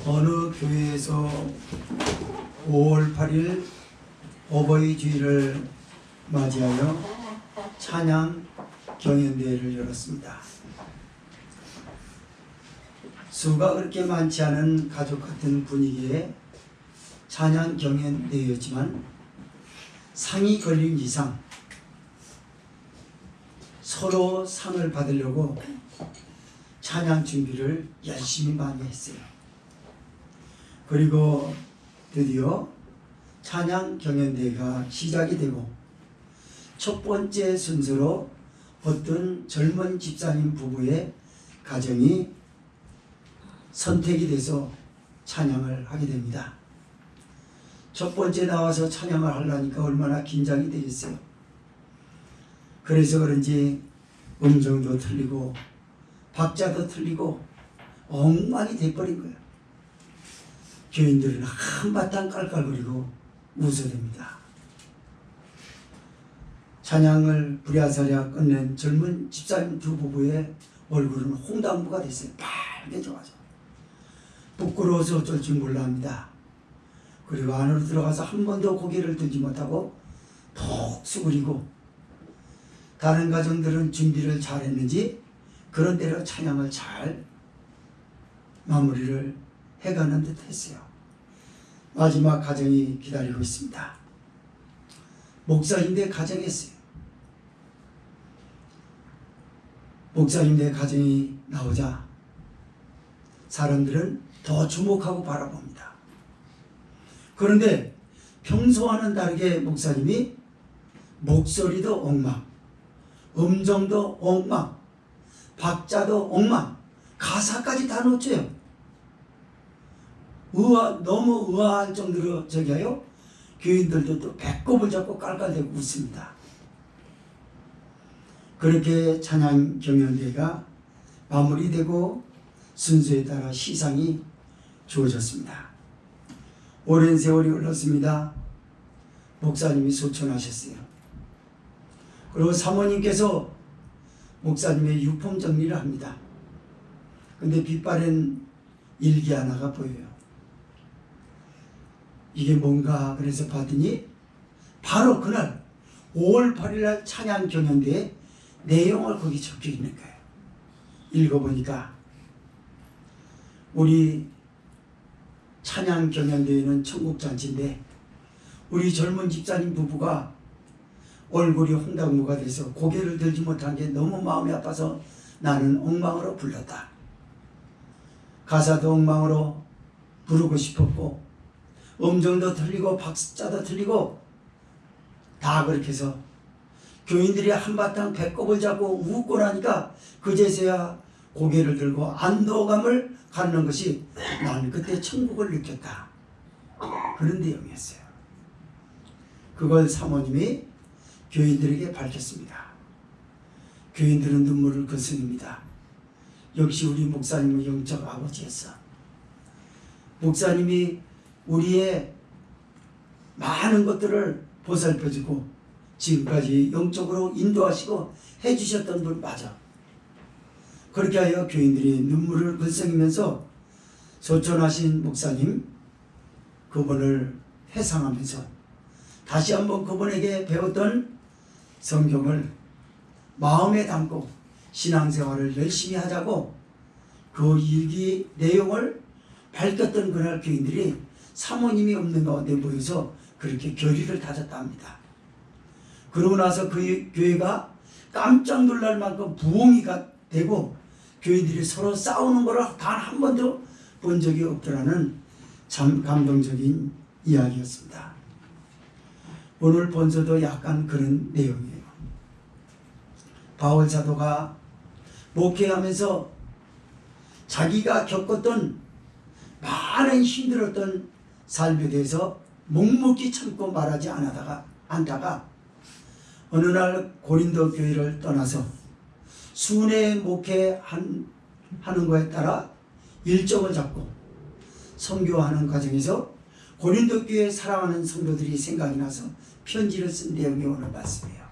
어느 교회에서 5월 8일 어버이 주일을 맞이하여 찬양 경연대회를 열었습니다. 수가 그렇게 많지 않은 가족 같은 분위기의 찬양 경연대회였지만 상이 걸린 이상 서로 상을 받으려고 찬양 준비를 열심히 많이 했어요. 그리고 드디어 찬양 경연대회가 시작이 되고 첫 번째 순서로 어떤 젊은 집사님 부부의 가정이 선택이 돼서 찬양을 하게 됩니다. 첫 번째 나와서 찬양을 하려니까 얼마나 긴장이 되겠어요. 그래서 그런지 음정도 틀리고 박자도 틀리고 엉망이 돼버린 거예요. 교인들은 한바탕 깔깔거리고 웃어댑니다. 찬양을 부랴사랴 끝낸 젊은 집사님 두 부부의 얼굴은 홍당무가 됐어요. 빨개져가지고 부끄러워서 어쩔 줄 몰라합니다. 그리고 안으로 들어가서 한 번도 고개를 들지 못하고 푹 수그리고 다른 가정들은 준비를 잘했는지 그런 대로 찬양을 잘 마무리를 해가는 듯 했어요. 마지막 가정이 기다리고 있습니다. 목사님들 가정이었어요. 목사님들 가정이 나오자 사람들은 더 주목하고 바라봅니다. 그런데 평소와는 다르게 목사님이 목소리도 엉망, 음정도 엉망, 박자도 엉망, 가사까지 다 놓쳐요. 너무 의아할 정도로 저기요. 교인들도 또 배꼽을 잡고 깔깔대고 웃습니다. 그렇게 찬양 경연대회가 마무리되고 순서에 따라 시상이 주어졌습니다. 오랜 세월이 흘렀습니다. 목사님이 소천하셨어요. 그리고 사모님께서 목사님의 유품 정리를 합니다. 근데 빛바랜 일기 하나가 보여요. 이게 뭔가 그래서 봤더니 바로 그날 5월 8일 날 찬양 경연대회 내용을 거기 적혀 있는 거예요. 읽어보니까 우리 찬양 경연대회는 천국잔치인데 우리 젊은 집사님 부부가 얼굴이 홍당무가 돼서 고개를 들지 못한 게 너무 마음이 아파서 나는 엉망으로 불렀다. 가사도 엉망으로 부르고 싶었고 음정도 틀리고 박자도 틀리고 다 그렇게 해서 교인들이 한바탕 배꼽을 잡고 웃고 나니까 그제서야 고개를 들고 안도감을 갖는 것이 나는 그때 천국을 느꼈다. 그런 내용이었어요. 그걸 사모님이 교인들에게 밝혔습니다. 교인들은 눈물을 거스릅니다. 역시 우리 목사님은 영적 아버지였어. 목사님이 우리의 많은 것들을 보살펴주고 지금까지 영적으로 인도하시고 해주셨던 분 맞아. 그렇게 하여 교인들이 눈물을 글썽이면서 소천하신 목사님 그분을 회상하면서 다시 한번 그분에게 배웠던 성경을 마음에 담고 신앙생활을 열심히 하자고 그 일기 내용을 밝혔던 그날 교인들이 사모님이 없는 가운데 모여서 그렇게 교리를 다졌다 합니다. 그러고 나서 그 교회가 깜짝 놀랄 만큼 부흥이가 되고 교인들이 서로 싸우는 걸 단 한 번도 본 적이 없더라는 참 감동적인 이야기였습니다. 오늘 본서도 약간 그런 내용이에요. 바울 사도가 목회하면서 자기가 겪었던 많은 힘들었던 삶에 대해서 묵묵히 참고 말하지 않다가 어느 날 고린도 교회를 떠나서 순회 목회하는 거에 따라 일정을 잡고 선교하는 과정에서 고린도 교회 사랑하는 성도들이 생각이 나서 편지를 쓴 내용이 오늘 말씀이에요.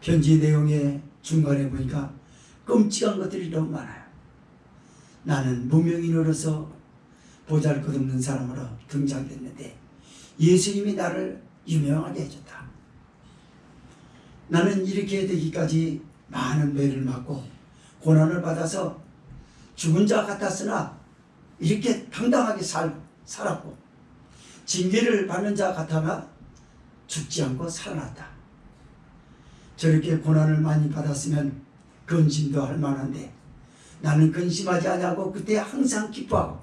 편지 내용의 중간에 보니까 끔찍한 것들이 너무 많아요. 나는 무명인으로서 보잘것없는 사람으로 등장됐는데 예수님이 나를 유명하게 해줬다. 나는 이렇게 되기까지 많은 매를 맞고 고난을 받아서 죽은 자 같았으나 이렇게 당당하게 살았고, 징계를 받는 자 같아나 죽지 않고 살아났다. 저렇게 고난을 많이 받았으면 근심도 할 만한데 나는 근심하지 아니하고 그때 항상 기뻐하고,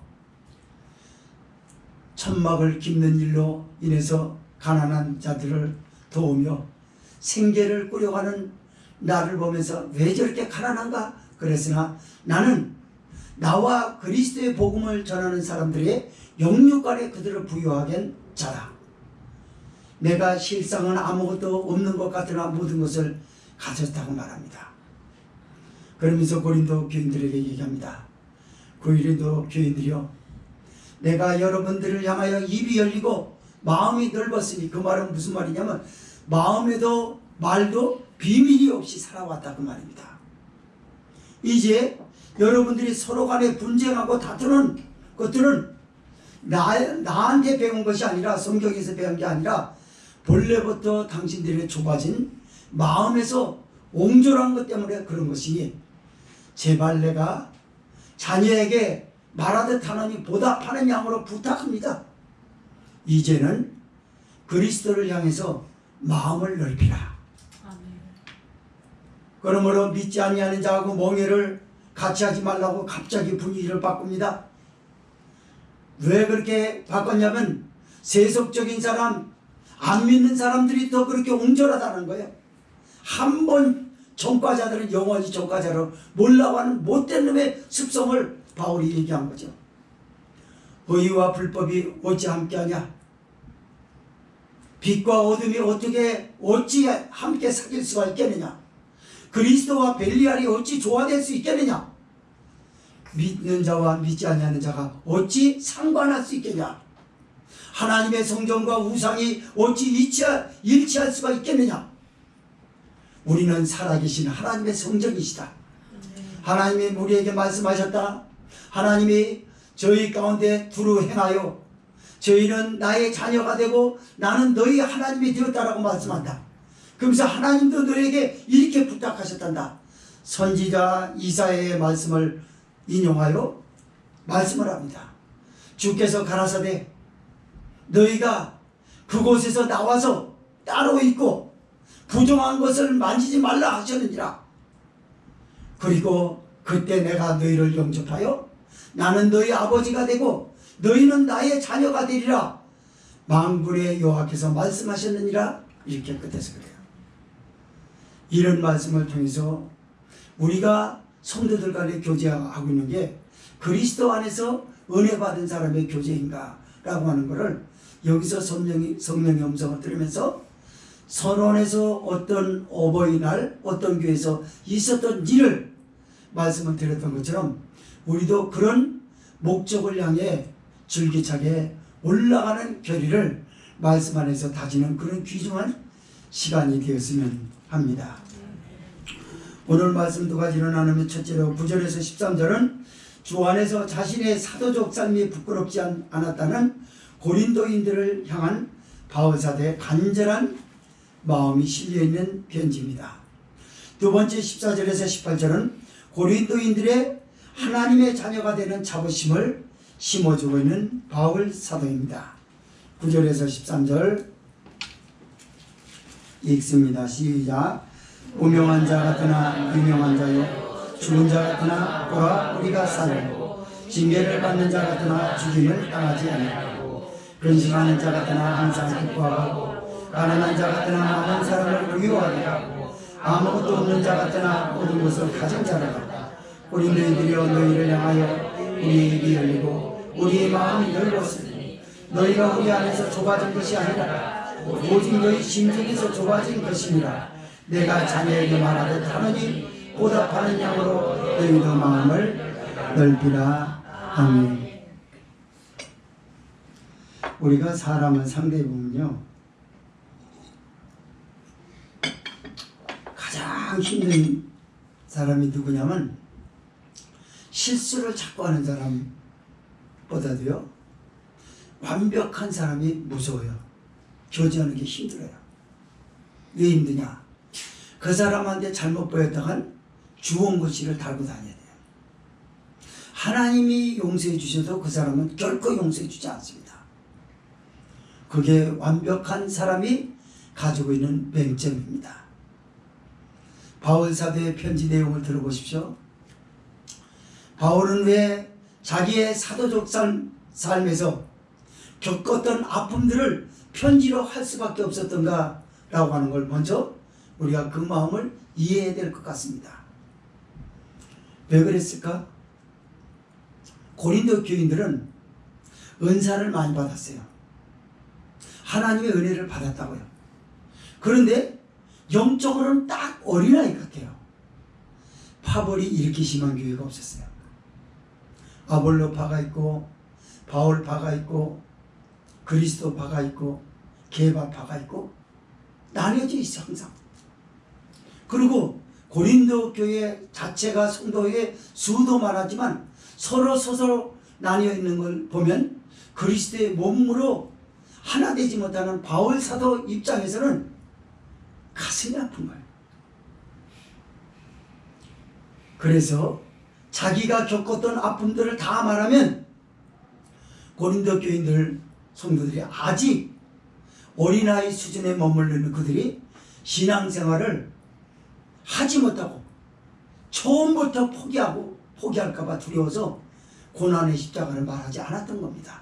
천막을 깁는 일로 인해서 가난한 자들을 도우며 생계를 꾸려가는 나를 보면서 왜 저렇게 가난한가 그랬으나 나는 나와 그리스도의 복음을 전하는 사람들의 영육간에 그들을 부유하게 자라. 내가 실상은 아무것도 없는 것 같으나 모든 것을 가졌다고 말합니다. 그러면서 고린도 교인들에게 얘기합니다. 고린도 교인들이여, 내가 여러분들을 향하여 입이 열리고 마음이 넓었으니, 그 말은 무슨 말이냐면 마음에도 말도 비밀이 없이 살아왔다 그 말입니다. 이제 여러분들이 서로 간에 분쟁하고 다투는 것들은 나한테 배운 것이 아니라, 성경에서 배운 게 아니라 본래부터 당신들의 좁아진 마음에서 옹졸한 것 때문에 그런 것이니, 제발 내가 자녀에게 말하듯 하나님 보답하는 양으로 부탁합니다. 이제는 그리스도를 향해서 마음을 넓히라. 그러므로 믿지 아니하는 자하고 멍에를 같이 하지 말라고 갑자기 분위기를 바꿉니다. 왜 그렇게 바꿨냐면 세속적인 사람, 안 믿는 사람들이 더 그렇게 옹졸하다는 거예요. 한 번 전과자들은 영원히 전과자로 몰라고 하는 못된 놈의 습성을 바울이 얘기한 거죠. 의와 불법이 어찌 함께하냐? 빛과 어둠이 어찌 함께 사귈 수가 있겠느냐? 그리스도와 벨리알이 어찌 조화될 수 있겠느냐? 믿는 자와 믿지 아니하는 자가 어찌 상관할 수 있겠냐? 하나님의 성전과 우상이 어찌 일치할 수가 있겠느냐? 우리는 살아계신 하나님의 성전이시다. 하나님이 우리에게 말씀하셨다. 하나님이 저희 가운데 두루 행하여 저희는 나의 자녀가 되고 나는 너희 하나님이 되었다라고 말씀한다. 그러면서 하나님도 너에게 이렇게 부탁하셨단다. 선지자 이사야의 말씀을 인용하여 말씀을 합니다. 주께서 가라사대 너희가 그곳에서 나와서 따로 있고 부정한 것을 만지지 말라 하셨느니라. 그리고 그때 내가 너희를 영접하여 나는 너희 아버지가 되고 너희는 나의 자녀가 되리라. 만군의 여호와께서 말씀하셨느니라. 이렇게 끝에서 그래요. 이런 말씀을 통해서 우리가 성도들 간에 교제하고 있는 게 그리스도 안에서 은혜 받은 사람의 교제인가 라고 하는 것을 여기서 성령의 음성을 들으면서 선원에서 어떤 어버이날 어떤 교회에서 있었던 일을 말씀을 드렸던 것처럼 우리도 그런 목적을 향해 줄기차게 올라가는 결의를 말씀 안에서 다지는 그런 귀중한 시간이 되었으면 합니다. 오늘 말씀 두 가지로 나누면, 첫째로 9절에서 13절은 주 안에서 자신의 사도적 삶이 부끄럽지 않았다는 고린도인들을 향한 바울사도의 간절한 마음이 실려있는 편지입니다. 두 번째 14절에서 18절은 고린도인들의 하나님의 자녀가 되는 자부심을 심어주고 있는 바울 사도입니다. 9절에서 13절 읽습니다. 시작. 무명한 자 같으나 유명한 자요, 죽은 자 같으나 보라 우리가 살고, 징계를 받는 자 같으나 죽임을 당하지 아니하고, 근심하는 자 같으나 항상 기뻐하고, 가난한 자 같으나 많은 사람을 부유하게 하고, 아무것도 없는 자 같으나 모든 것을 가진 자라. 우리 너희들이여 너희를 향하여 우리의 입이 열리고 우리의 마음이 넓었으니, 너희가 우리 안에서 좁아진 것이 아니라 오직 너희 심중에서 좁아진 것이니라. 내가 자녀에게 말하듯 하느니 보답하는 양으로 너희도 마음을 넓히라. 아멘. 우리가 사람을 상대해 보면요, 가장 힘든 사람이 누구냐면 실수를 자꾸 하는 사람보다도요, 완벽한 사람이 무서워요. 교제하는 게 힘들어요. 왜 힘드냐? 그 사람한테 잘못 보였다간 주홍글씨를 달고 다녀야 돼요. 하나님이 용서해 주셔도 그 사람은 결코 용서해 주지 않습니다. 그게 완벽한 사람이 가지고 있는 맹점입니다. 바울 사도의 편지 내용을 들어보십시오. 바울은 왜 자기의 사도적 삶에서 겪었던 아픔들을 편지로 할 수밖에 없었던가 라고 하는 걸 먼저 우리가 그 마음을 이해해야 될 것 같습니다. 왜 그랬을까? 고린도 교인들은 은사를 많이 받았어요. 하나님의 은혜를 받았다고요. 그런데 영적으로는 딱 어린아이 같아요. 파벌이 이렇게 심한 교회가 없었어요. 아볼로파가 있고 바울파가 있고 그리스도파가 있고 게바파가 있고 나뉘어져 있어 항상. 그리고 고린도 교회 자체가 성도의 수도 많았지만 서로 나뉘어 있는 걸 보면 그리스도의 몸으로 하나 되지 못하는 바울 사도 입장에서는 가슴이 아픈 거예요. 그래서 자기가 겪었던 아픔들을 다 말하면 고린도 교인들 성도들이 아직 어린아이 수준에 머물르는 그들이 신앙생활을 하지 못하고 처음부터 포기할까봐 두려워서 고난의 십자가를 말하지 않았던 겁니다.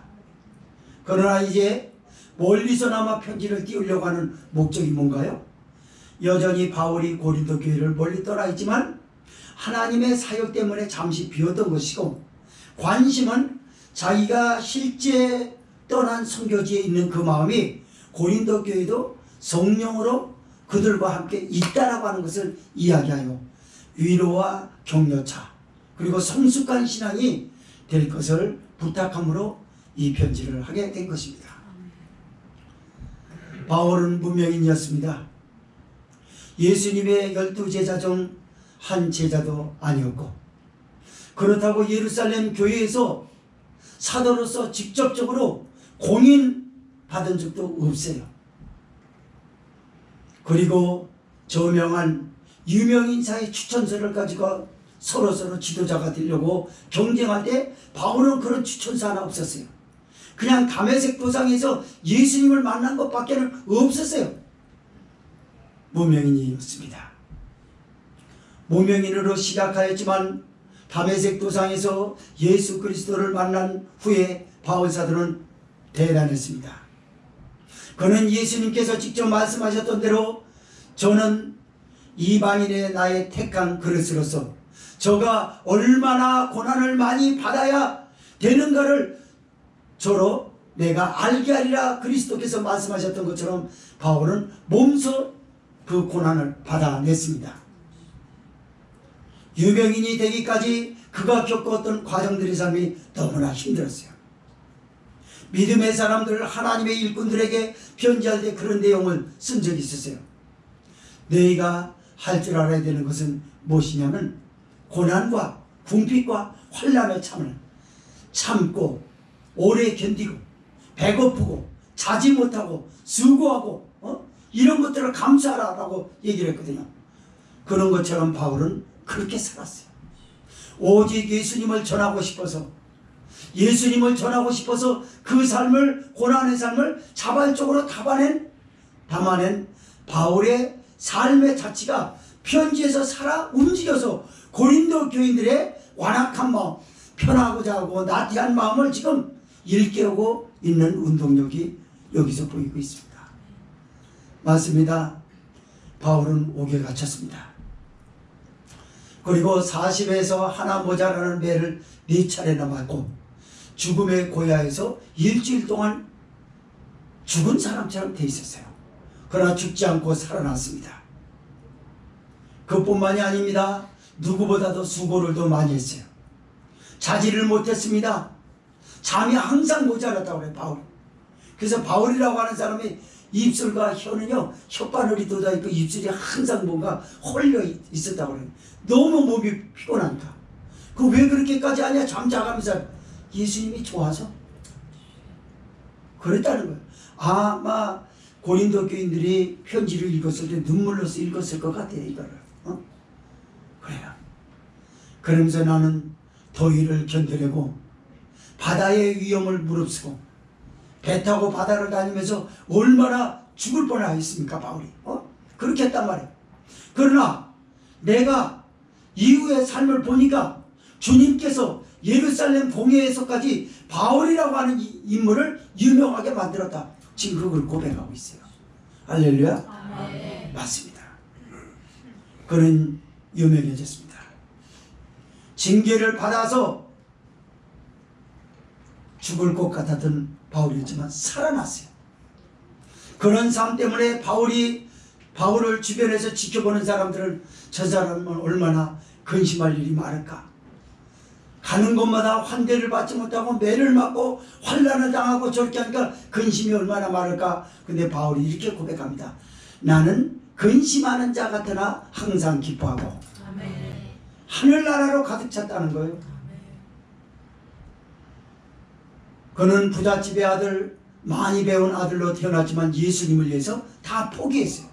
그러나 이제 멀리서나마 편지를 띄우려고 하는 목적이 뭔가요? 여전히 바울이 고린도 교회를 멀리 떠나 있지만 하나님의 사역 때문에 잠시 비었던 것이고, 관심은 자기가 실제 떠난 선교지에 있는 그 마음이 고린도 교회도 성령으로 그들과 함께 있다라고 하는 것을 이야기하여 위로와 격려차 그리고 성숙한 신앙이 될 것을 부탁함으로 이 편지를 하게 된 것입니다. 바울은 문명인이었습니다. 예수님의 12제자 중 한 제자도 아니었고, 그렇다고 예루살렘 교회에서 사도로서 직접적으로 공인받은 적도 없어요. 그리고 저명한 유명인사의 추천서를 가지고 서로 지도자가 되려고 경쟁할 때 바울은 그런 추천서 하나 없었어요. 그냥 다메섹 도상에서 예수님을 만난 것밖에는 없었어요. 무명인이었습니다. 무명인으로 시작하였지만 다메섹 도상에서 예수 그리스도를 만난 후에 바울 사도는 대단했습니다. 그는 예수님께서 직접 말씀하셨던 대로 저는 이방인의 나의 택한 그릇으로서 저가 얼마나 고난을 많이 받아야 되는가를 저로 내가 알게 하리라 그리스도께서 말씀하셨던 것처럼 바울은 몸소 그 고난을 받아냈습니다. 유명인이 되기까지 그가 겪었던 과정들의 삶이 너무나 힘들었어요. 믿음의 사람들, 하나님의 일꾼들에게 편지할 때 그런 내용을 쓴 적이 있었어요. 너희가 할 줄 알아야 되는 것은 무엇이냐면 고난과 궁핍과 환난의 참을 참고 오래 견디고 배고프고 자지 못하고 수고하고 이런 것들을 감수하라라고 얘기를 했거든요. 그런 것처럼 바울은 그렇게 살았어요. 오직 예수님을 전하고 싶어서 그 삶을, 고난의 삶을 자발적으로 담아낸 바울의 삶의 자체가 편지에서 살아 움직여서 고린도 교인들의 완악한 마음, 편하고자 하고 나태한 마음을 지금 일깨우고 있는 운동력이 여기서 보이고 있습니다. 맞습니다. 바울은 옥에 갇혔습니다. 그리고 40에서 하나 모자라는 배를 4차례나 맞고 죽음의 고야에서 일주일 동안 죽은 사람처럼 돼 있었어요. 그러나 죽지 않고 살아났습니다. 그뿐만이 아닙니다. 누구보다도 수고를 더 많이 했어요. 자지를 못했습니다. 잠이 항상 모자랐다고 그래요, 바울. 그래서 바울이라고 하는 사람이 입술과 혀는요, 혓바늘이 돋아있고 입술이 항상 뭔가 홀려 있었다고 그래요. 너무 몸이 피곤하니까. 그 왜 그렇게까지 하냐? 잠자가면서 예수님이 좋아서 그랬다는 거예요. 아마 고린도 교인들이 편지를 읽었을 때 눈물로서 읽었을 것 같아요. 이거를. 그래요. 그러면서 나는 더위를 견디려고 바다의 위험을 무릅쓰고 배 타고 바다를 다니면서 얼마나 죽을 뻔하였습니까, 바울이. 그렇게 했단 말이에요. 그러나 내가 이후의 삶을 보니까 주님께서 예루살렘 공회에서까지 바울이라고 하는 인물을 유명하게 만들었다. 지금 그걸 고백하고 있어요. 할렐루야. 아멘. 맞습니다. 그는 유명해졌습니다. 징계를 받아서 죽을 것 같았던 바울이었지만 살아났어요. 그런 삶 때문에 바울을 주변에서 지켜보는 사람들은 저 사람은 얼마나 근심할 일이 많을까. 가는 곳마다 환대를 받지 못하고 매를 맞고 환난을 당하고 저렇게 하니까 근심이 얼마나 많을까. 근데 바울이 이렇게 고백합니다. 나는 근심하는 자 같으나 항상 기뻐하고 아멘. 하늘나라로 가득 찼다는 거예요. 그는 부잣집의 아들, 많이 배운 아들로 태어났지만 예수님을 위해서 다 포기했어요.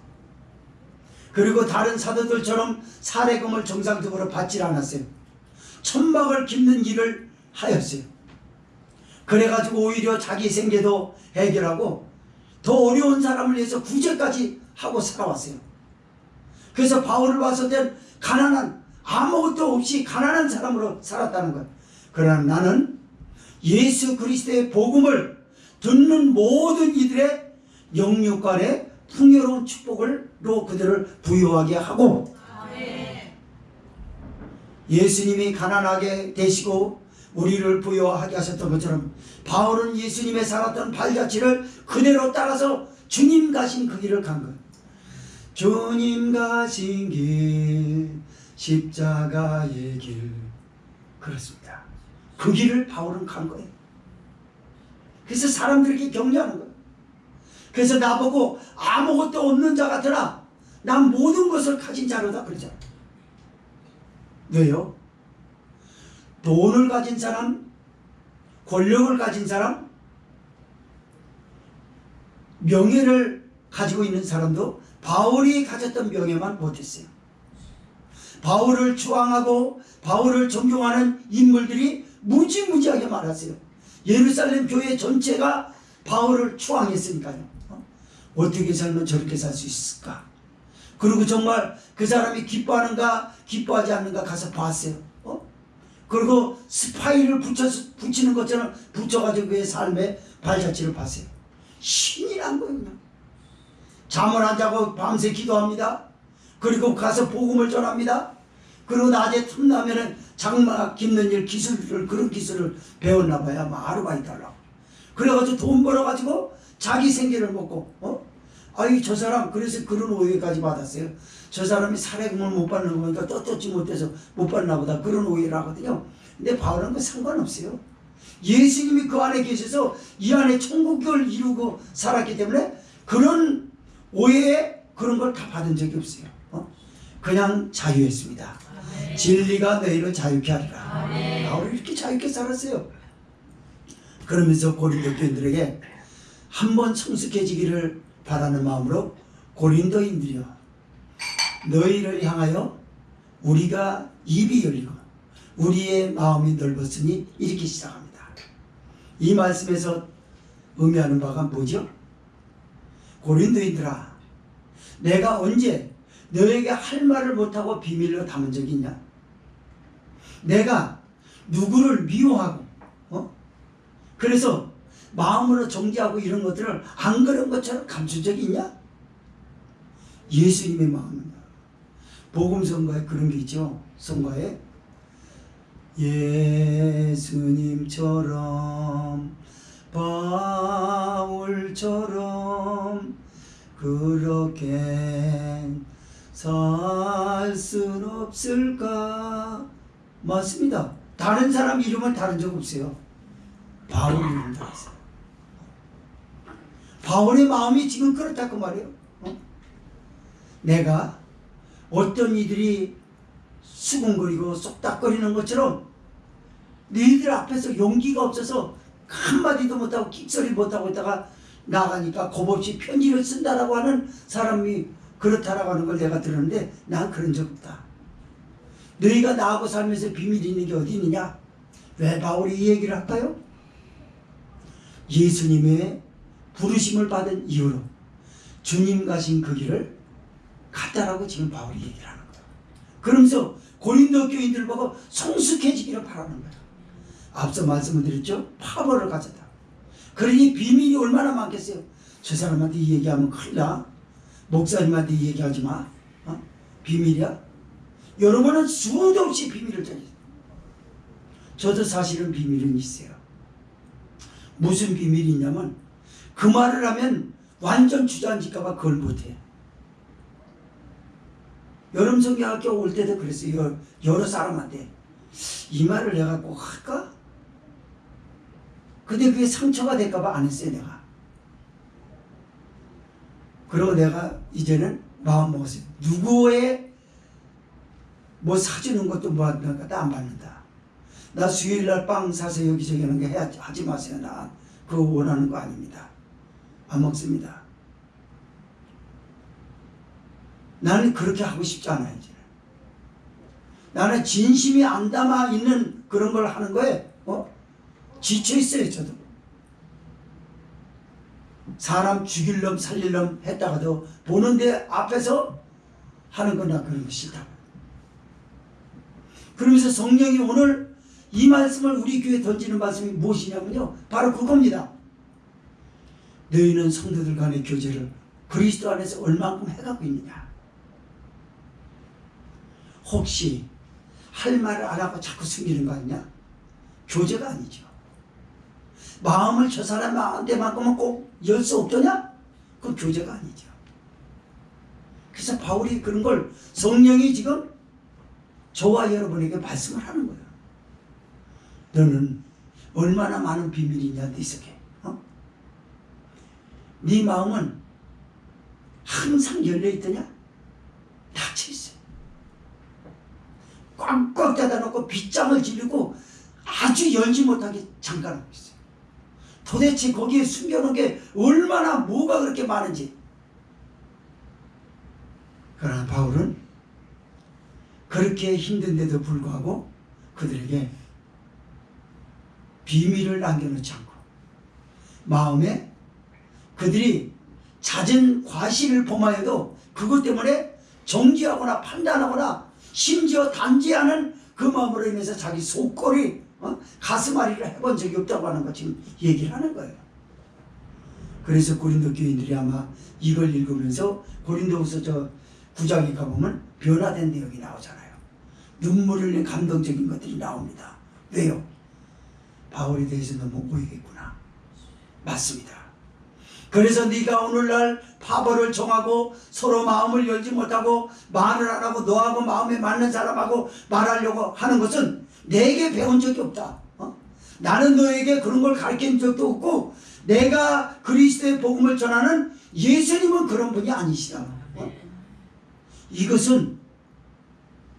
그리고 다른 사도들처럼 사례금을 정상적으로 받지 않았어요. 천막을 깁는 일을 하였어요. 그래가지고 오히려 자기 생계도 해결하고 더 어려운 사람을 위해서 구제까지 하고 살아왔어요. 그래서 바울을 봤을 땐 가난한, 아무것도 없이 가난한 사람으로 살았다는 거예요. 그러나 나는 예수 그리스도의 복음을 듣는 모든 이들의 영육간의 풍요로운 축복으로 그들을 부유하게 하고, 예수님이 가난하게 되시고 우리를 부유하게 하셨던 것처럼 바울은 예수님의 살았던 발자취를 그대로 따라서 주님 가신 그 길을 간 거예요. 주님 가신 길, 십자가의 길. 그렇습니다. 그 길을 바울은 간 거예요. 그래서 사람들에게 격려하는 거예요. 그래서 나보고 아무것도 없는 자 같으나 난 모든 것을 가진 자로다 그러잖아요. 왜요? 돈을 가진 사람, 권력을 가진 사람, 명예를 가지고 있는 사람도 바울이 가졌던 명예만 못했어요. 바울을 추앙하고 바울을 존경하는 인물들이 무지무지하게 많았어요. 예루살렘 교회 전체가 바울을 추앙했으니까요. 어떻게 살면 저렇게 살 수 있을까? 그리고 정말 그 사람이 기뻐하는가 기뻐하지 않는가 가서 봤어요. 그리고 스파이를 붙이는 것처럼 붙여가지고 그의 삶의 발자취를 봤어요. 신이 난 거예요. 그냥. 잠을 안 자고 밤새 기도합니다. 그리고 가서 복음을 전합니다. 그리고 낮에 틈나면은 장막 깁는 일 기술을, 그런 기술을 배웠나 봐요. 아마 아르바이트 하려고. 그래가지고 돈 벌어가지고 자기 생계를 먹고, 아이 저 사람 그래서 그런 오해까지 받았어요. 저 사람이 사례금을 못 받는 거니까 떳떳지 못해서 못 받나 보다, 그런 오해를 하거든요. 근데 바울은 그 상관없어요. 예수님이 그 안에 계셔서 이 안에 천국을 이루고 살았기 때문에 그런 오해에 그런 걸 다 받은 적이 없어요. 그냥 자유했습니다. 아멘. 진리가 너희를 자유케 하리라. 아멘. 바울이 이렇게 자유케 살았어요. 그러면서 고린도 교인들에게 한번 성숙해지기를 바라는 마음으로 고린도인들이여, 너희를 향하여 우리가 입이 열리고 우리의 마음이 넓었으니, 이렇게 시작합니다. 이 말씀에서 의미하는 바가 뭐죠? 고린도인들아, 내가 언제 너에게 할 말을 못하고 비밀로 담은 적이 있냐? 내가 누구를 미워하고 그래서 마음으로 정죄하고 이런 것들을 안 그런 것처럼 감춘 적이 있냐? 예수님의 마음입니다. 복음 성가에 그런 게 있죠. 성가에 예수님처럼 바울처럼 그렇게 살 순 없을까? 맞습니다. 다른 사람 이름은 다른 적 없어요. 바울 이름 달았어요. 바울의 마음이 지금 그렇다고 말이에요. 내가 어떤 이들이 수군거리고 쏙닥거리는 것처럼 너희들 앞에서 용기가 없어서 한마디도 못하고 끽소리 못하고 있다가 나가니까 겁없이 편지를 쓴다라고 하는 사람이 그렇다라고 하는 걸 내가 들었는데 난 그런 적 없다. 너희가 나하고 살면서 비밀이 있는 게 어디 있느냐? 왜 바울이 이 얘기를 할까요? 예수님의 부르심을 받은 이후로 주님 가신 그 길을 갔다라고 지금 바울이 얘기를 하는 거예요. 그러면서 고린도 교인들 보고 성숙해지기를 바라는 거예요. 앞서 말씀을 드렸죠? 파벌을 가졌다. 그러니 비밀이 얼마나 많겠어요? 저 사람한테 이 얘기하면 큰일 나. 목사님한테 이 얘기하지 마. 비밀이야? 여러분은 수도 없이 비밀을 전해요. 저도 사실은 비밀은 있어요. 무슨 비밀이 있냐면 그 말을 하면 완전 주저앉을까봐 그걸 못해요. 여름 성경학교 올 때도 그랬어요. 여러 사람한테 이 말을 내가 꼭 할까? 근데 그게 상처가 될까봐 안 했어요. 내가. 그리고 내가 이제는 마음 먹었어요. 누구의 뭐 사주는 것도 뭐 하는 것도 안 받는다. 나 수요일날 빵 사서 여기저기 하는 거 하지 마세요. 나 그거 원하는 거 아닙니다. 안 먹습니다. 나는 그렇게 하고 싶지 않아요. 이제. 나는 진심이 안 담아 있는 그런 걸 하는 거에 지쳐 있어요. 저도. 사람 죽일 놈 살릴 놈 했다가도 보는데 앞에서 하는 거나 그런 거 싫다고. 그러면서 성령이 오늘 이 말씀을 우리 교회에 던지는 말씀이 무엇이냐면요, 바로 그겁니다. 너희는 성도들 간의 교제를 그리스도 안에서 얼만큼 해가고 있느냐. 혹시 할 말을 안 하고 자꾸 숨기는 거 아니냐? 교제가 아니죠. 마음을 저 사람한테만큼은 꼭 열 수 없더냐? 그건 교제가 아니죠. 그래서 바울이 그런 걸 성령이 지금 저와 여러분에게 말씀을 하는 거예요. 너는 얼마나 많은 비밀이 있냐, 네 속에. 네 마음은 항상 열려있더냐? 닫혀있어요. 꽉꽉 닫아놓고 빗장을 지르고 아주 열지 못하게 잠가놓고 있어요. 도대체 거기에 숨겨놓은 게 얼마나 뭐가 그렇게 많은지. 그러나 바울은 그렇게 힘든데도 불구하고 그들에게 비밀을 남겨놓지 않고 마음에 그들이 잦은 과실을 범하여도 그것 때문에 정죄하거나 판단하거나 심지어 단죄하는 그 마음으로 인해서 자기 속골이 가슴앓이를 해본 적이 없다고 하는 거 지금 얘기를 하는 거예요. 그래서 고린도 교인들이 아마 이걸 읽으면서 고린도후서 저 9장에 가보면 변화된 내용이 나오잖아요. 눈물을 흘린 감동적인 것들이 나옵니다. 왜요? 바울에 대해서 너무 오해했구나. 맞습니다. 그래서 네가 오늘날 파벌을 정하고 서로 마음을 열지 못하고 말을 안 하고 너하고 마음에 맞는 사람하고 말하려고 하는 것은 내게 배운 적이 없다. 나는 너에게 그런 걸 가르친 적도 없고 내가 그리스도의 복음을 전하는 예수님은 그런 분이 아니시다. 이것은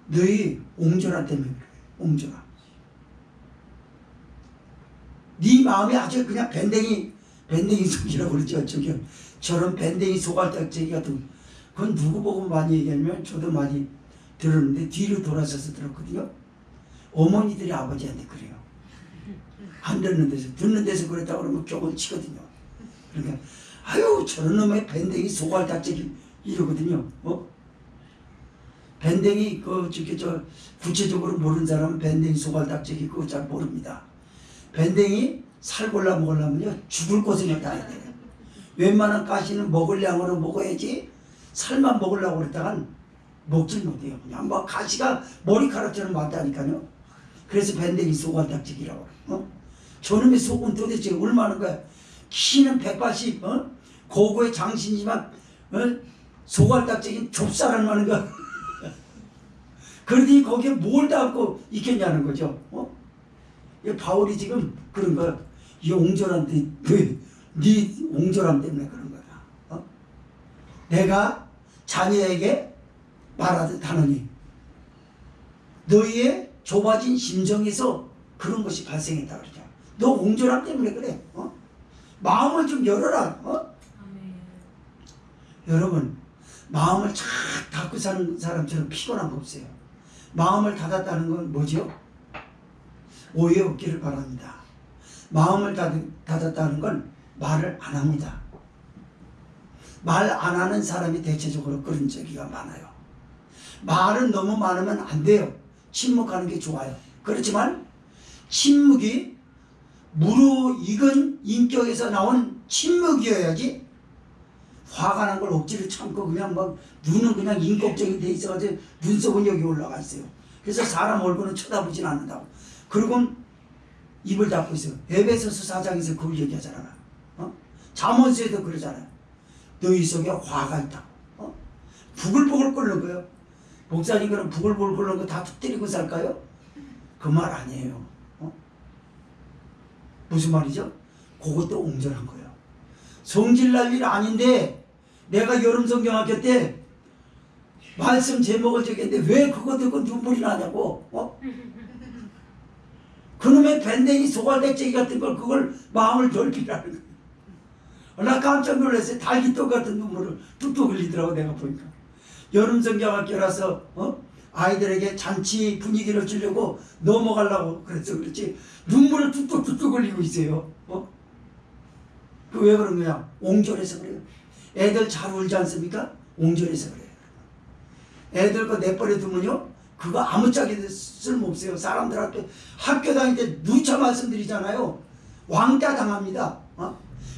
너희 옹졸함 때문에 그래. 옹졸함. 네 마음이 아주 그냥 밴댕이 속이라고 그러죠. 저런 밴댕이 소갈딱지기 같은, 그건 누구 보고 많이 얘기하면 저도 많이 들었는데 뒤로 돌아서서 들었거든요. 어머니들이 아버지한테 그래요. 안 듣는 데서, 듣는 데서 그랬다고 그러면 격을 치거든요. 그러니까 아유 저런 놈의 밴댕이 소갈딱지기 이러거든요. 밴댕이 저 구체적으로 모르는 사람은 밴댕이 소갈딱지기 그거 잘 모릅니다. 밴댕이 살 골라 먹으려면요 죽을 고생을 다 해야 돼요. 웬만한 가시는 먹을 양으로 먹어야지 살만 먹으려고 그랬다간 먹질 못해요. 그냥 뭐 가시가 머리카락처럼 많다니까요. 그래서 밴댕이 소갈딱지기라고. 저놈의 속은 도대체 얼마나 거야. 키는 180, 고고의 장신이지만 소갈딱지긴 좁쌀 얼마나 거야. 그러더니 거기에 뭘 담고 있겠냐는 거죠. 바울이 지금 그런 거야. 이 옹졸함 때문에, 네 옹졸함 때문에 그런 거다. 내가 자녀에게 말하듯 하노니 너희의 좁아진 심정에서 그런 것이 발생했다 그러죠. 너 옹졸함 때문에 그래. 마음을 좀 열어라. 여러분, 마음을 착 닫고 사는 사람처럼 피곤한 거 없어요. 마음을 닫았다는 건 뭐죠? 오해 없기를 바랍니다. 마음을 닫았다는 건 말을 안 합니다. 말 안 하는 사람이 대체적으로 그런 적이 많아요. 말은 너무 많으면 안 돼요. 침묵하는 게 좋아요. 그렇지만 침묵이 무르익은 인격에서 나온 침묵이어야지, 화가 난 걸 억지로 참고 그냥 막 눈은 그냥 인격적인 데 있어가지고 눈썹은 여기 올라가 있어요. 그래서 사람 얼굴은 쳐다보진 않는다고. 그리고 입을 닫고 있어요. 에베소서 4장에서 그걸 얘기하잖아요. 잠언서에도 그러잖아요. 너희 속에 화가 있다고. 부글부글 끓는 거예요. 목사님 그럼 부글부글 끓는 거 다 터뜨리고 살까요? 그 말 아니에요. 무슨 말이죠? 그것도 옹졸한 거예요. 성질 날 일 아닌데 내가 여름 성경학교 때 말씀 제목을 적였는데 왜 그거 듣고 눈물이 나냐고. 그놈의 밴댕이 소갈대찌개 같은 걸 그걸 마음을 넓히라는 거예요. 나 깜짝 놀랐어요. 달기떡 같은 눈물을 뚝뚝 흘리더라고 내가 보니까. 여름 성경학교라서 아이들에게 잔치 분위기를 주려고 넘어가려고 그래서 그렇지 눈물을 뚝뚝뚝뚝 흘리고 있어요. 그 왜 그런 거야? 옹졸해서 그래요. 애들 잘 울지 않습니까? 옹졸해서 그래요. 애들 거 내버려 두면요 그거 아무짝에도 쓸모없어요. 사람들한테 학교 다닐 때 누차 말씀드리잖아요. 왕따 당합니다.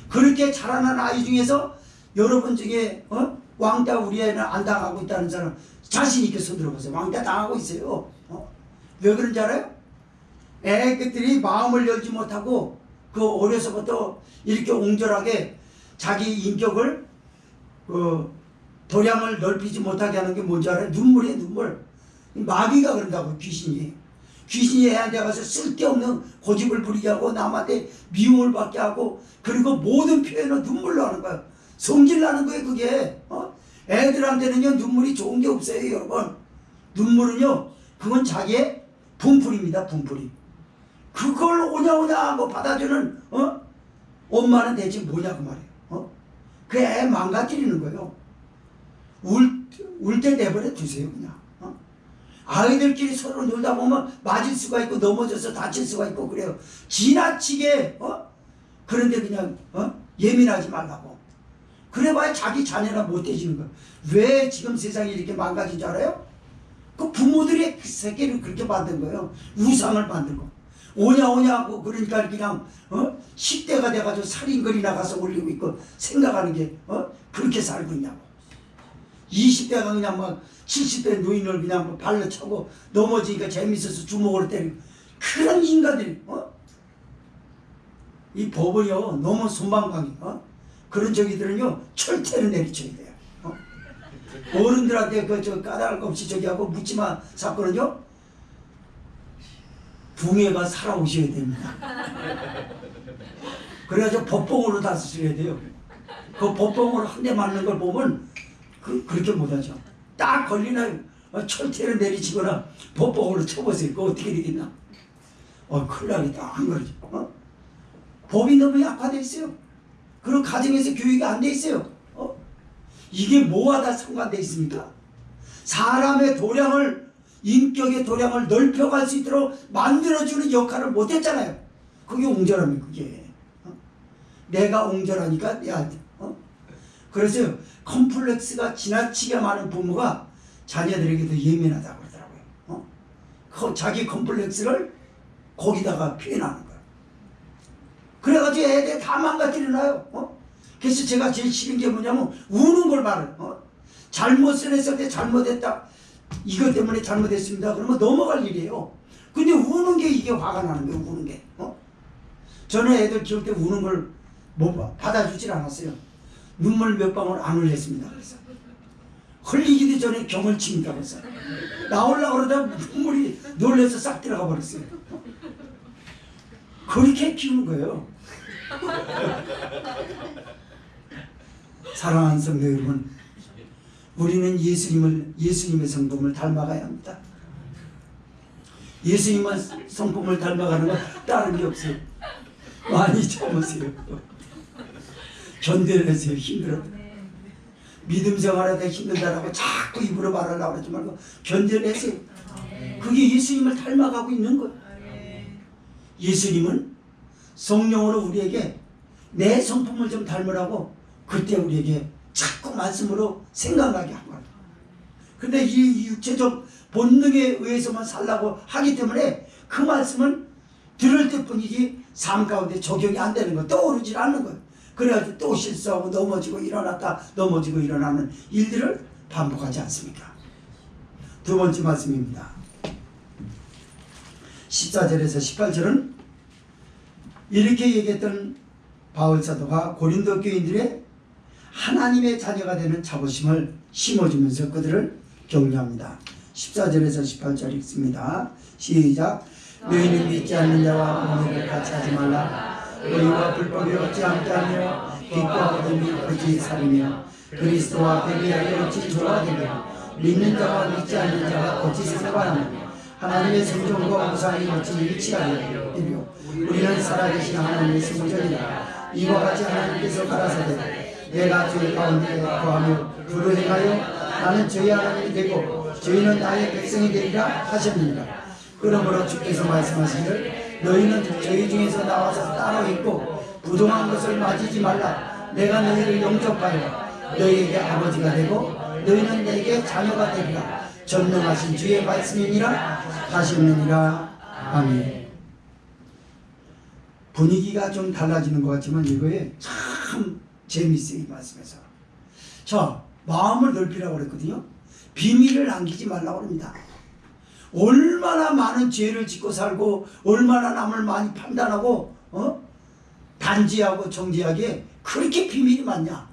그렇게 자라난 아이 중에서 여러분 중에 왕따 우리 애는 안 당하고 있다는 사람 자신 있게 손 들어보세요. 왕따 당하고 있어요. 왜 그런지 알아요? 애들이 마음을 열지 못하고 그 어려서부터 이렇게 옹졸하게 자기 인격을 도량을 넓히지 못하게 하는 게 뭔지 알아요? 눈물이에요. 눈물. 마귀가 그런다고. 귀신이 애한테 가서 쓸데없는 고집을 부리게 하고 남한테 미움을 받게 하고 그리고 모든 표현을 눈물로 하는 거예요. 성질 나는 거예요 그게. 애들한테는요 눈물이 좋은 게 없어요 여러분. 눈물은요 그건 자기의 분풀입니다. 분풀이. 그걸 오냐오냐 하고 받아주는 엄마는 대체 뭐냐 그 말이에요. 그 애 망가뜨리는 거예요. 울 때 내버려 두세요 그냥. 아이들끼리 서로 놀다 보면 맞을 수가 있고 넘어져서 다칠 수가 있고 그래요. 지나치게 그런데 그냥 예민하지 말라고. 그래봐야 자기 자녀나 못해지는 거예요. 왜 지금 세상이 이렇게 망가진 줄 알아요? 그 부모들이 그 새끼를 그렇게 만든 거예요. 우상을 만들고 오냐 하고 그러니까 그냥 10대가 돼가지고 살인거리나 가서 올리고 있고 생각하는 게 그렇게 살고 있냐고. 20대가 그냥 막 70대 노인을 그냥 발로 차고 넘어지니까 재밌어서 주먹으로 때리고 그런 인간들이 이 법은요 너무 손방망이 그런 저기들은요 철퇴를 내리쳐야 돼요. 어른들한테 저 까다로울 거 없이 저기 하고 묻지마 사건은요 붕해가 살아오셔야 됩니다. 그래가지고 법봉으로 다스려야 돼요. 그 법봉으로 한 대 맞는 걸 보면 그렇게 못하죠. 딱 걸리나 철퇴를 내리치거나 법봉으로 쳐보세요. 그거 어떻게 되겠나? 큰일 나겠다. 안 그러죠. 법이 너무 약화되어 있어요. 그리고 가정에서 교육이 안 돼 있어요. 이게 뭐와 다 상관되어 있습니까? 사람의 도량을 인격의 도량을 넓혀갈 수 있도록 만들어주는 역할을 못했잖아요. 그게 옹졸함이에요. 그게 내가 옹졸하니까 내한테 그래서 컴플렉스가 지나치게 많은 부모가 자녀들에게 더 예민하다고 그러더라고요. 자기 컴플렉스를 거기다가 표현하는 거예요. 그래가지고 애들 다 망가뜨려놔요. 그래서 제가 제일 싫은 게 뭐냐면 우는 걸 말을 잘못을 했을 때 잘못했다 이것 때문에 잘못했습니다 그러면 넘어갈 일이에요. 근데 우는 게 이게 화가 나는 거예요. 우는 게 저는 애들 키울 때 우는 걸 뭐 받아주질 않았어요. 눈물 몇 방울 안 흘렸습니다. 그래서 흘리기도 전에 경을 칩니다. 그래서 나오려고 그러다 눈물이 놀라서 싹 들어가 버렸어요. 그렇게 키우는 거예요. 사랑하는 성도 여러분, 우리는 예수님의 성품을 닮아가야 합니다. 예수님은 성품을 닮아가는 건 다른 게 없어요. 많이 참으세요. 견뎌내세요. 힘들어. 믿음 생활하다 힘들다라고 자꾸 입으로 말하려고 하지 말고 견뎌내세요. 그게 예수님을 닮아가고 있는 거예요. 예수님은 성령으로 우리에게 내 성품을 좀 닮으라고 그때 우리에게 자꾸 말씀으로 생각나게 한 거예요. 근데 이 육체적 본능에 의해서만 살라고 하기 때문에 그 말씀은 들을 때뿐이지 삶 가운데 적용이 안 되는 거예요. 떠오르질 않는 거예요. 그래가지고 또 실수하고 넘어지고 일어났다 넘어지고 일어나는 일들을 반복하지 않습니까? 두 번째 말씀입니다. 14절에서 18절은 이렇게 얘기했던 바울 사도가 고린도 교인들의 하나님의 자녀가 되는 자부심을 심어주면서 그들을 격려합니다. 14절에서 18절 읽습니다. 시작. 너희는 믿지 않는 자와 모내를 같이 하지 말라. 너희와 불법이 얻지 않게 하며 빛과 어둠이 어찌 살이며 그리스도와 배비하여 어찌 조화되며 믿는 자와 믿지 않는 자가 어찌 상관하며 하나님의 성전과 우상이 어찌 일치하며 이며 우리는 살아계신 하나님의 성전이라. 이와 같이 하나님께서 가라사대 내가 저희 가운데 거하며 그로 행하여 나는 저희 하나님이 되고 저희는 나의 백성이 되리라 하셨느니라. 그러므로 주께서 말씀하시기를 너희는 저희 중에서 나와서 따로 있고 부동한 것을 맞이지 말라. 내가 너희를 영접하여 너희에게 아버지가 되고 너희는 내게 자녀가 되리라. 전능하신 주의 말씀이니라 하셨느니라. 아멘. 분위기가 좀 달라지는 것 같지만 이거에 참 재밌어요. 이 말씀에서. 자, 마음을 넓히라고 그랬거든요. 비밀을 남기지 말라고 합니다. 얼마나 많은 죄를 짓고 살고 얼마나 남을 많이 판단하고 단지하고 정지하게 그렇게 비밀이 많냐.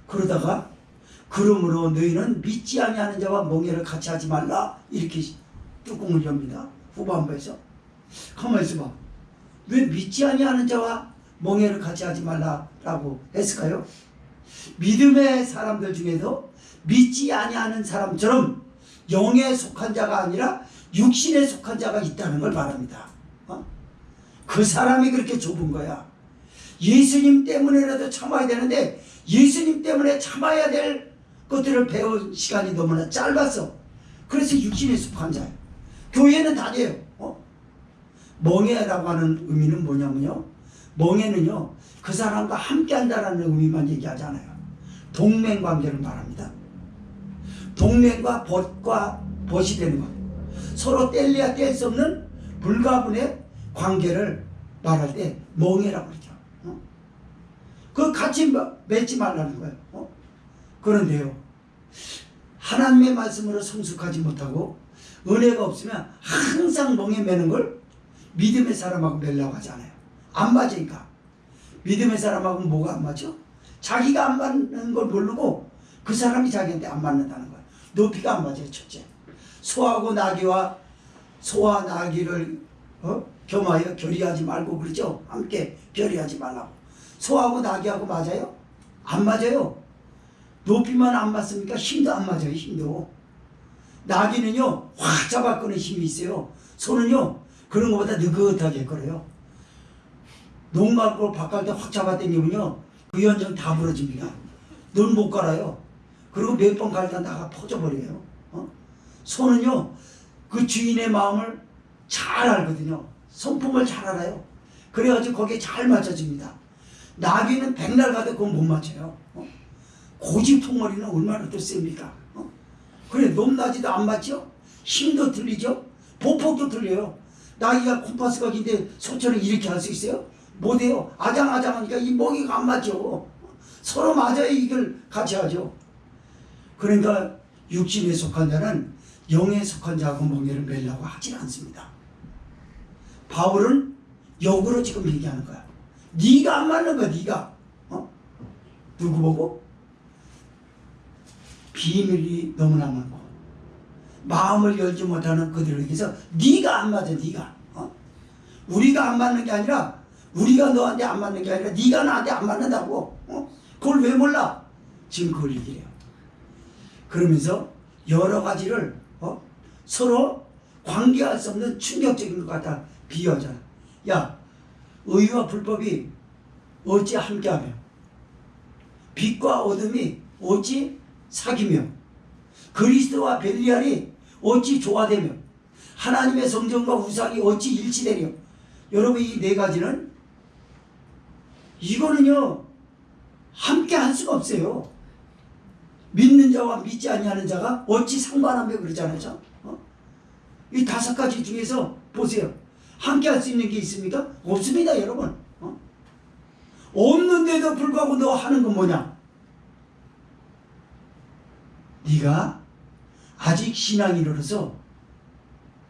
그러다가 그러므로 너희는 믿지 아니하는 자와 멍에를 같이 하지 말라 이렇게 뚜껑을 엽니다. 후반부에서. 가만히 있어봐. 왜 믿지 아니하는 자와 멍에를 같이 하지 말라라고 했을까요? 믿음의 사람들 중에도 믿지 아니하는 사람처럼 영에 속한 자가 아니라 육신에 속한 자가 있다는 걸 말합니다. 그 사람이 그렇게 좁은 거야. 예수님 때문에라도 참아야 되는데 예수님 때문에 참아야 될 것들을 배운 시간이 너무나 짧았어. 그래서 육신에 속한 자예요. 교회는 다녀요. 멍에라고 하는 의미는 뭐냐면요, 멍에는요 그 사람과 함께 한다라는 의미만 얘기하잖아요. 동맹관계를 말합니다. 동맹과 벗이 되는 것, 서로 뗄래야 뗄 수 없는 불가분의 관계를 말할 때 멍에라고 그러죠. 그거 같이 맺지 말라는 거예요. 그런데요, 하나님의 말씀으로 성숙하지 못하고 은혜가 없으면 항상 멍에 매는 걸 믿음의 사람하고 매려고 하잖아요. 안 맞으니까. 믿음의 사람하고 뭐가 안 맞죠? 자기가 안 맞는 걸 모르고 그 사람이 자기한테 안 맞는다는 거예요. 높이가 안 맞아요. 첫째, 소하고 나귀와 소와 나귀를 겸하여 결의하지 말고 그러죠. 함께 결의하지 말라고. 소하고 나귀하고 맞아요? 안 맞아요. 높이만 안 맞습니까? 힘도 안 맞아요. 힘도. 나귀는요 확 잡아끄는 힘이 있어요. 소는요 그런 것보다 느긋하게 걸어요. 농가를 바깥 때 확 잡아당기면요 그 현장 다 부러집니다. 넌 못 갈아요. 그리고 몇 번 갈다 나가 퍼져버려요. 소는요 그 주인의 마음을 잘 알거든요. 성품을 잘 알아요. 그래가지고 거기에 잘 맞춰집니다. 나귀는 백날 가도 그건 못 맞춰요. 고집통머리는 얼마나 또 셉니까? 그래, 높낮이도 안 맞죠? 힘도 틀리죠? 보폭도 틀려요. 나귀가 콤파스 각인데 소처럼 이렇게 할 수 있어요? 못해요. 아장아장하니까 이 먹이가 안 맞죠. 서로 맞아야 이걸 같이 하죠. 그러니까 육신에 속한 자는 영에 속한 자하고 멍에를 매려고 하질 않습니다. 바울은 역으로 지금 얘기하는 거야. 네가 안 맞는 거야. 네가. 누구 보고? 비밀이 너무나 많고 마음을 열지 못하는 그들에게서 네가 안 맞아. 네가. 우리가 안 맞는 게 아니라 우리가 너한테 안 맞는 게 아니라 네가 나한테 안 맞는다고. 그걸 왜 몰라? 지금 그걸 얘기해요. 그러면서 여러 가지를 서로 관계할 수 없는 충격적인 것 같아 비유하잖아. 야, 의와 불법이 어찌 함께하며 빛과 어둠이 어찌 사귀며 그리스도와 벨리알이 어찌 조화되며 하나님의 성전과 우상이 어찌 일치되며. 여러분, 이 네 가지는 이거는요 함께 할 수가 없어요. 믿는 자와 믿지 아니하는 자가 어찌 상관하며 그러잖아요. 이 다섯 가지 중에서 보세요. 함께 할 수 있는 게 있습니까? 없습니다, 여러분. 없는데도 불구하고 너 하는 건 뭐냐? 네가 아직 신앙인으로서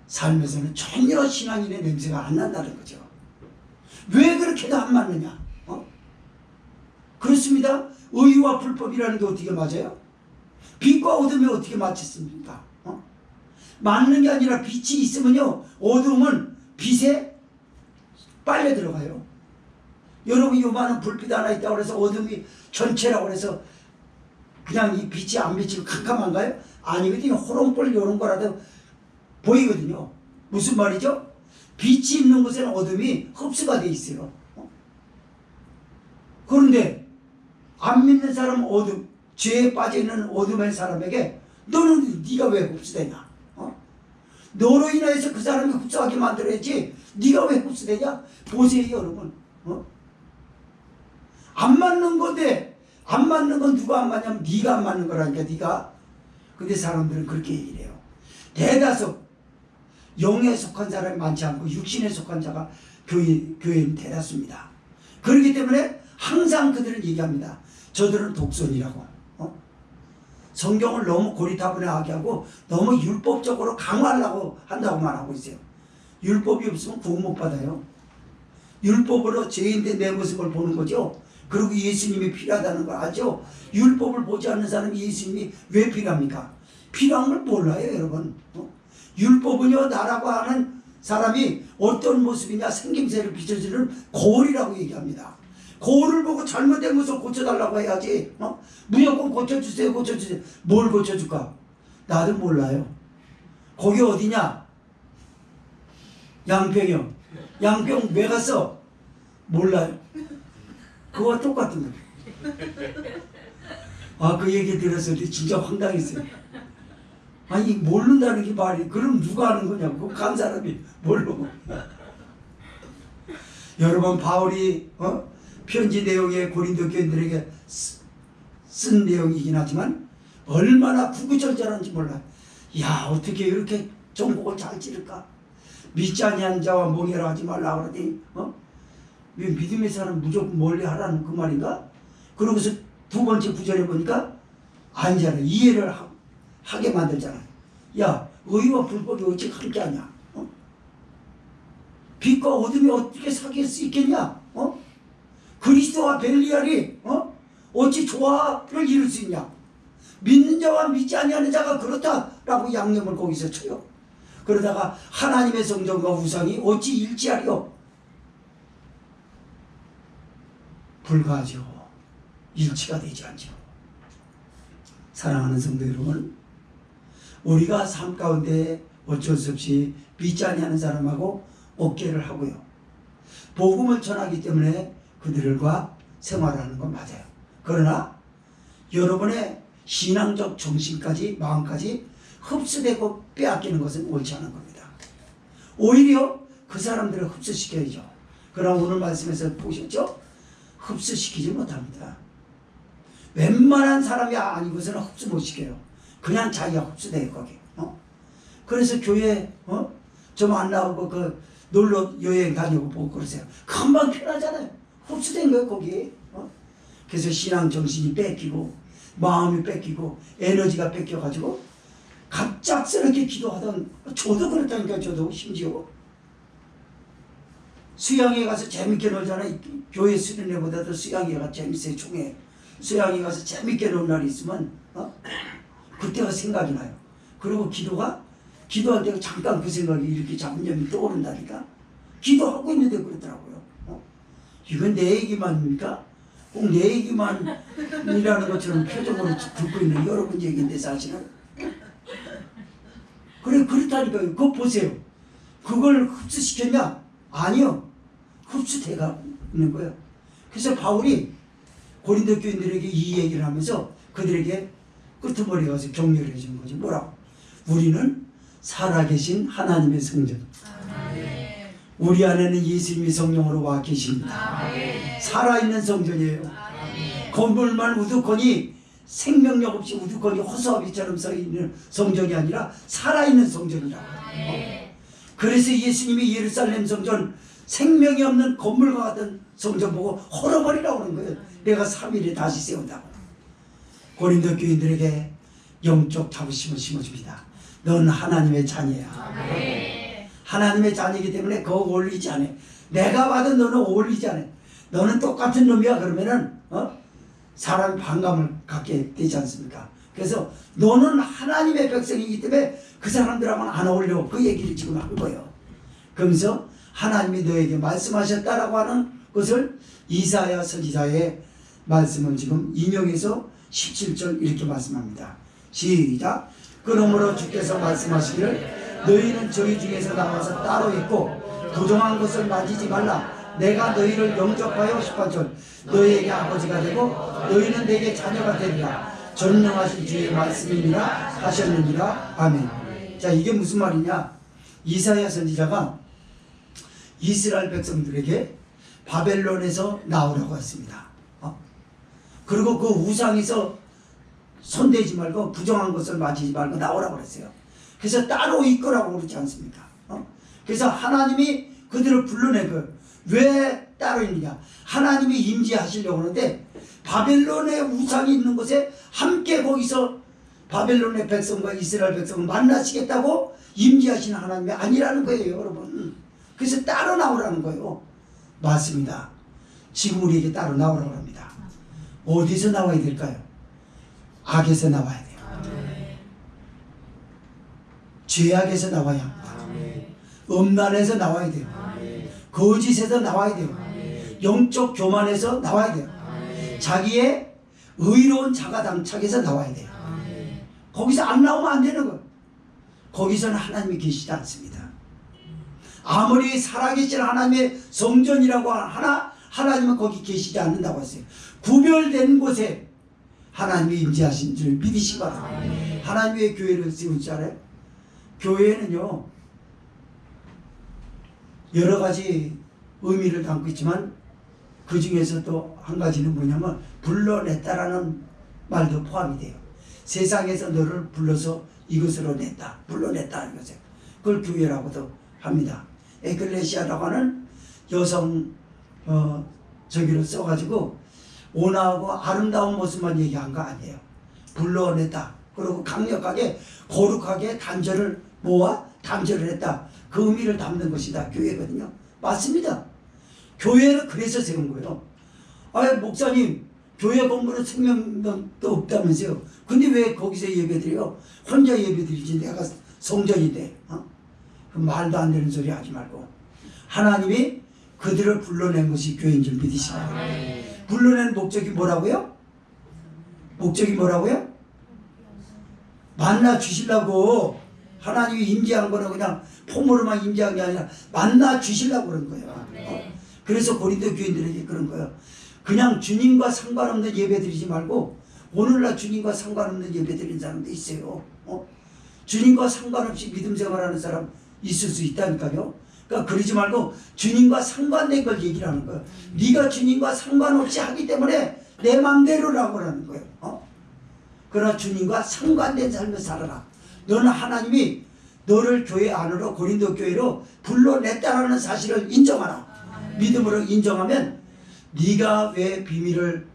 삶에서는 전혀 신앙인의 냄새가 안 난다는 거죠. 왜 그렇게도 안 맞느냐? 그렇습니다. 의와 불법이라는 게 어떻게 맞아요? 빛과 어둠이 어떻게 맞췄습니까? 맞는 게 아니라 빛이 있으면요 어둠은 빛에 빨려 들어가요. 여러분, 요만한 불빛 하나 있다고 해서 어둠이 전체라고 해서 그냥 이 빛이 안 비치고 캄캄한가요? 아니거든요. 호롱불 이런 거라도 보이거든요. 무슨 말이죠? 빛이 있는 곳에는 어둠이 흡수가 돼 있어요. 그런데 안 믿는 사람, 어둠, 죄에 빠져있는 어둠의 사람에게 너는 네가 왜 흡수되냐? 너로 인해서 그 사람이 흡수하게 만들어야지 네가 왜 흡수되냐? 보세요, 여러분. 안 맞는 건데, 안 맞는 건 누가 안 맞냐면 네가 안 맞는 거라니까, 네가. 근데 사람들은 그렇게 얘기를 해요. 대다수 영에 속한 사람이 많지 않고 육신에 속한 자가 교회인 대다수입니다. 그렇기 때문에 항상 그들은 얘기합니다. 저들은 독선이라고. 성경을 너무 고리타분하게 하고 너무 율법적으로 강화하려고 한다고 말하고 있어요. 율법이 없으면 구원 못 받아요. 율법으로 죄인된 내 모습을 보는 거죠. 그리고 예수님이 필요하다는 걸 알죠. 율법을 보지 않는 사람이 예수님이 왜 필요합니까? 필요한 걸 몰라요, 여러분. 율법은요, 나라고 하는 사람이 어떤 모습이냐 생김새를 비춰주는 거울이라고 얘기합니다. 거울을 보고 잘못된 것을 고쳐달라고 해야지. 무조건 고쳐주세요, 고쳐주세요. 뭘 고쳐줄까? 나도 몰라요. 거기 어디냐? 양평이요. 양평 왜 갔어? 몰라요. 그거와 똑같은 거예요. 아, 그 얘기 들었을 때 진짜 황당했어요. 아니, 모른다는 게 말이, 그럼 누가 하는 거냐고. 간 사람이 모르고. 여러분, 바울이 편지 내용에 고린도 교인들에게 쓴 내용이긴 하지만 얼마나 구구절절한지 몰라요. 야, 어떻게 이렇게 정복을 잘 찌를까? 믿지 아니하는 자와 몽해라 하지 말라 그러더니 왜 믿음의 사람 무조건 멀리 하라는 그 말인가? 그러고서 두 번째 구절에 보니까 아니잖아. 이해를 하게 만들잖아. 야, 의와 불법이 어찌 함께하냐? 빛과 어둠이 어떻게 사귈 수 있겠냐? 그리스도와 벨리알이 어찌 조화를 이룰 수 있냐? 믿는 자와 믿지 아니하는 자가 그렇다라고 양념을 거기서 쳐요. 그러다가 하나님의 성전과 우상이 어찌 일치하리요? 불가하죠. 일치가 되지 않죠. 사랑하는 성도 여러분, 우리가 삶 가운데 어쩔 수 없이 믿지 아니하는 사람하고 어깨를 하고요. 복음을 전하기 때문에 그들과 생활하는 건 맞아요. 그러나 여러분의 신앙적 정신까지, 마음까지 흡수되고 빼앗기는 것은 옳지 않은 겁니다. 오히려 그 사람들을 흡수시켜야죠. 그러나 오늘 말씀에서 보셨죠? 흡수시키지 못합니다. 웬만한 사람이 아니고서는 흡수 못 시켜요. 그냥 자기가 흡수돼요, 거기. 그래서 교회 좀 안 나오고 그 놀러 여행 다니고 보고 그러세요. 금방 편하잖아요. 흡수된 거예요, 거기. 그래서 신앙 정신이 뺏기고 마음이 뺏기고 에너지가 뺏겨가지고 갑작스럽게 기도하던, 저도 그렇다니까. 저도 심지어 수양회 가서 재밌게 놀잖아요. 교회 수련회보다도 수양회가 재밌어요. 총회 수양회 가서 재밌게 노는 날이 있으면 그때가 생각이 나요. 그리고 기도할 때 잠깐 그 생각이 이렇게 잡념이 떠오른다니까. 기도하고 있는데 그러더라고요. 이건 내 얘기만입니까? 꼭 내 얘기만이라는 것처럼 표정으로 듣고 있는 여러분 얘기인데 사실은 그래, 그렇다니까요. 그거 보세요. 그걸 흡수시켰냐? 아니요. 흡수돼가 있는 거예요. 그래서 바울이 고린도 교인들에게 이 얘기를 하면서 그들에게 끄트머리 가서 격려를 해주는 거죠. 뭐라고? 우리는 살아계신 하나님의 성전. 우리 안에는 예수님이 성령으로 와 계십니다. 살아있는 성전이에요. 건물만 우두커니 생명력 없이 우두커니 허수아비처럼 서 있는 성전이 아니라 살아있는 성전이라고. 그래서 예수님이 예루살렘 성전 생명이 없는 건물과 같은 성전 보고 헐어버리라고 하는 거예요. 내가 3일에 다시 세운다고. 고린도 교인들에게 영적 자부심을 심어줍니다. 넌 하나님의 자녀야. 하나님의 자녀이기 때문에 그거 어울리지 않아. 내가 봐도 너는 어울리지 않아. 너는 똑같은 놈이야. 그러면은 사람이 반감을 갖게 되지 않습니까? 그래서 너는 하나님의 백성이기 때문에 그 사람들하고는 안 어울려. 그 얘기를 지금 한 거예요. 그러면서 하나님이 너에게 말씀하셨다라고 하는 것을 이사야 선지자의 말씀을 지금 인용해서 17절 이렇게 말씀합니다. 시작. 그러므로 주께서 말씀하시기를 너희는 저희 중에서 나와서 따로 있고 부정한 것을 만지지 말라. 내가 너희를 영접하여 18절 너희에게 아버지가 되고 너희는 내게 자녀가 되리라. 전능하신 주의 말씀이니라 하셨느니라. 아멘. 자, 이게 무슨 말이냐? 이사야 선지자가 이스라엘 백성들에게 바벨론에서 나오라고 했습니다. 그리고 그 우상에서 손대지 말고 부정한 것을 만지지 말고 나오라고 그랬어요. 그래서 따로 있거라고 그러지 않습니까? 그래서 하나님이 그들을 불러내고 왜 따로 있느냐? 하나님이 임재하시려고 하는데 바벨론의 우상이 있는 곳에 함께 거기서 바벨론의 백성과 이스라엘 백성을 만나시겠다고 임재하시는 하나님이 아니라는 거예요, 여러분. 그래서 따로 나오라는 거예요. 맞습니다. 지금 우리에게 따로 나오라고 합니다. 어디서 나와야 될까요? 악에서 나와야 돼요. 죄악에서 나와야 합니다. 음란에서 나와야 돼요. 거짓에서 나와야 돼요. 영적 교만에서 나와야 돼요. 자기의 의로운 자가당착에서 나와야 돼요. 거기서 안 나오면 안 되는 거예요. 거기서는 하나님이 계시지 않습니다. 아무리 살아계신 하나님의 성전이라고 하나 하나님은 거기 계시지 않는다고 했어요. 구별된 곳에 하나님이 임재하신 줄 믿으시기 바랍니다. 하나님의 교회를 세울 줄 알아요? 교회는요 여러 가지 의미를 담고 있지만 그 중에서 또 한 가지는 뭐냐면 불러냈다라는 말도 포함이 돼요. 세상에서 너를 불러서 이것으로 냈다, 불러냈다 이거죠. 그걸 교회라고도 합니다. 에클레시아라고 하는 여성 저기로 써가지고 온화하고 아름다운 모습만 얘기한 거 아니에요. 불러냈다. 그리고 강력하게 거룩하게 단절을 모아 단절을 했다. 그 의미를 담는 것이다. 교회거든요. 맞습니다. 교회를 그래서 세운 거예요. 목사님 교회 건물은 생명도 없다면서요. 근데 왜 거기서 예배드려요? 혼자 예배드리지 내가 성전인데. 그 말도 안 되는 소리 하지 말고 하나님이 그들을 불러낸 것이 교회인 줄 믿으시기 바랍니다. 불러낸 목적이 뭐라고요? 목적이 뭐라고요? 만나 주시려고 하나님이 임재한 거는 그냥 폼으로만 임재한 게 아니라 만나 주시려고 그런 거예요. 그래서 고린도 교인들에게 그런 거예요. 그냥 주님과 상관없는 예배 드리지 말고 오늘날 주님과 상관없는 예배 드리는 사람도 있어요. 주님과 상관없이 믿음 생활하는 사람 있을 수 있다니까요. 그러니까 그러지 말고 주님과 상관된 걸 얘기를 하는 거예요. 네가 주님과 상관없이 하기 때문에 내 맘대로라고 하는 거예요. 그러나 주님과 상관된 삶을 살아라. 너는 하나님이 너를 교회 안으로 고린도 교회로 불러냈다라는 사실을 인정하라. 믿음으로 인정하면 네가 왜 비밀을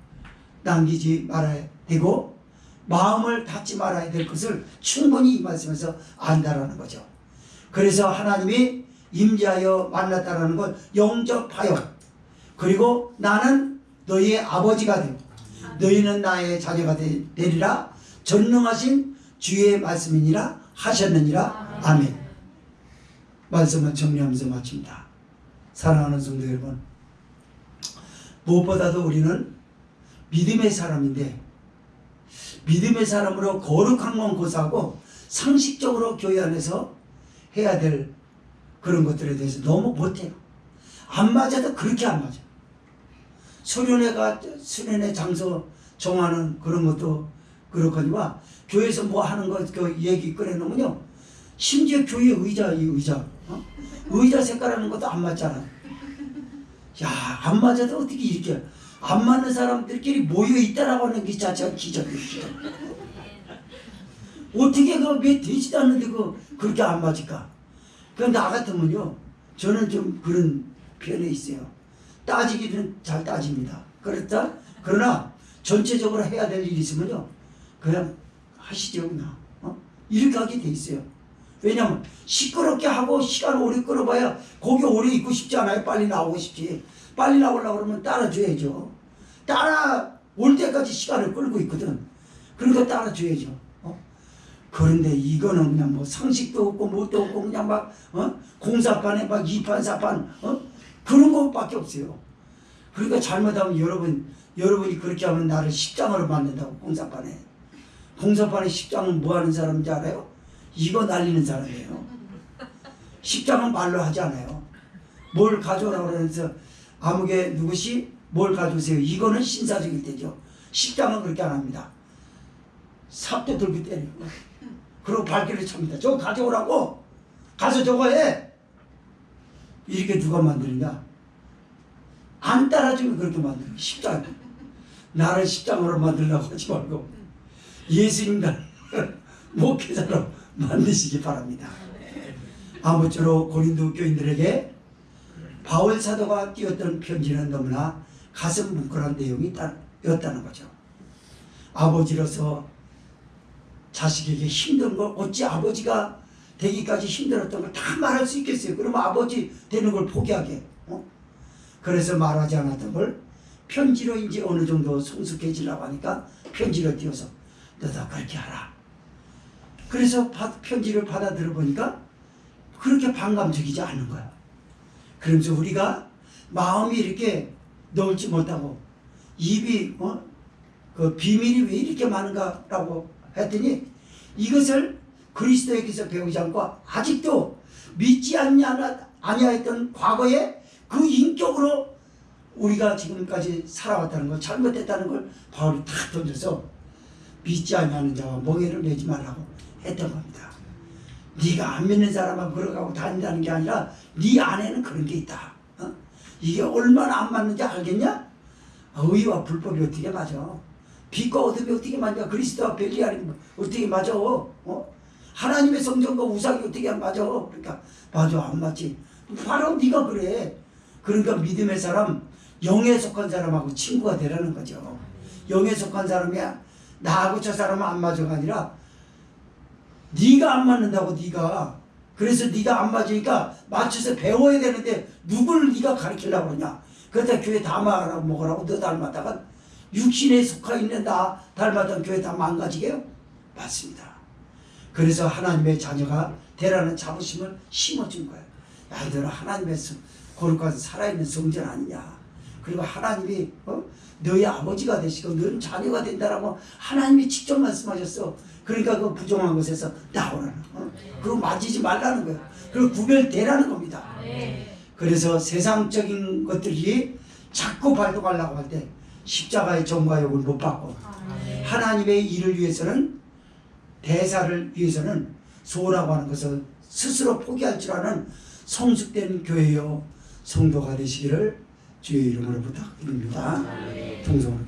남기지 말아야 되고 마음을 닫지 말아야 될 것을 충분히 이 말씀에서 안다라는 거죠. 그래서 하나님이 임재하여 만났다라는 걸 영접하여 그리고 나는 너희의 아버지가 되고 너희는 나의 자녀가 되리라 전능하신 주의 말씀이니라 하셨느니라. 아멘. 말씀을 정리하면서 마칩니다. 사랑하는 성도 여러분, 무엇보다도 우리는 믿음의 사람인데 믿음의 사람으로 거룩한 건 고사하고 상식적으로 교회 안에서 해야 될 그런 것들에 대해서 너무 못해요. 안 맞아도 그렇게 안 맞아. 수련회 장소 정하는 그런 것도 그렇거니와 교회에서 뭐 하는 거 그 얘기 꺼내놓으면요, 심지어 교회 의자, 이 의자, 의자 색깔하는 것도 안 맞잖아. 야, 안 맞아도 어떻게 이렇게 안 맞는 사람들끼리 모여 있다라고 하는 게 자체가 기적이에요. 어떻게 왜 되지도 않는데 그렇게 안 맞을까? 나 같으면요, 저는 좀 그런 편에 있어요. 따지기는 잘 따집니다. 그러나 전체적으로 해야 될 일이 있으면요, 그냥 하시죠, 그냥. 이렇게 하게 돼 있어요. 왜냐면 시끄럽게 하고 시간 오래 끌어봐야 거기 오래 있고 싶지 않아요. 빨리 나오고 싶지. 빨리 나오려고 그러면 따라줘야죠. 따라올 때까지 시간을 끌고 있거든. 그러니까 따라줘야죠. 그런데 이거는 그냥 뭐 상식도 없고 뭣도 없고 그냥 막 공사판에 막 2판 4판 그런 것밖에 없어요. 그러니까 잘못하면 여러분이 그렇게 하면 나를 십장으로 만든다고. 공사판에 십장은 뭐 하는 사람인지 알아요? 이거 날리는 사람이에요. 십장은 말로 하지 않아요. 뭘 가져오라고 그러면서 아무개 누구시 뭘 가져오세요. 이거는 신사적일 때죠. 십장은 그렇게 안 합니다. 삽도 들고 때려요. 그리고 발길을 찹니다. 저거 가져오라고. 가서 저거 해. 이렇게 누가 만드느냐? 안 따라주면 그렇게 만드는 십장. 나를 십장으로 만들려고 하지 말고 예수님 날 목회자로 만드시기 바랍니다. 아무쪼록 고린도 교인들에게 바울 사도가 띄웠던 편지는 너무나 가슴 뭉클한 내용이 였다는 거죠. 아버지로서 자식에게 힘든 걸 어찌 아버지가 되기까지 힘들었던 걸 다 말할 수 있겠어요. 그러면 아버지 되는 걸 포기하게. 그래서 말하지 않았던 걸 편지로 이제 어느 정도 성숙해지려고 하니까 편지로 띄워서 너도 그렇게 하라. 그래서 편지를 받아 들어보니까 그렇게 반감적이지 않은 거야. 그러면서 우리가 마음이 이렇게 넣을지 못하고 입이 그 비밀이 왜 이렇게 많은가라고 했더니 이것을 그리스도에게서 배우지 않고 아직도 믿지 아니하였던 과거에 그 인격으로 우리가 지금까지 살아왔다는 걸, 잘못했다는 걸 바울이 탁 던져서 믿지 아니하는 자와 멍에를 매지 말라고 했던 겁니다. 네가 안 믿는 사람만 걸어가고 다닌다는 게 아니라 네 안에는 그런 게 있다. 이게 얼마나 안 맞는지 알겠냐? 의와 불법이 어떻게 맞아? 빛과 어둠이 어떻게 맞냐? 그리스도와 벨리알이 어떻게 맞아? 하나님의 성전과 우상이 어떻게 맞아? 그러니까 맞아, 안 맞지. 바로 네가 그래. 그러니까 믿음의 사람, 영에 속한 사람하고 친구가 되라는 거죠. 영에 속한 사람이야 나하고 저 사람은 안 맞아가 아니라 네가 안 맞는다고. 네가 그래서 네가 안 맞으니까 맞춰서 배워야 되는데 누구를 네가 가르치려고 그러냐. 그러다 교회 다 말하라고 먹으라고 너 닮았다가 육신에 속해 있는 나 닮았던 교회 다 망가지게요? 맞습니다. 그래서 하나님의 자녀가 되라는 자부심을 심어준 거예요. 야, 너는 하나님의 거룩한 살아있는 성전 아니냐. 그리고 하나님이 너의 아버지가 되시고 너는 자녀가 된다라고 하나님이 직접 말씀하셨어. 그러니까 그 부정한 것에서 나오라는 그리고 맞이지 말라는 거예요. 그리고 구별되라는 겁니다. 그래서 세상적인 것들이 자꾸 발동하려고 할 때 십자가의 정과욕을 못 받고 하나님의 일을 위해서는, 대사를 위해서는 소라고 하는 것을 스스로 포기할 줄 아는 성숙된 교회요 성도가 되시기를 주의 이름으로 부탁드립니다. 통성으로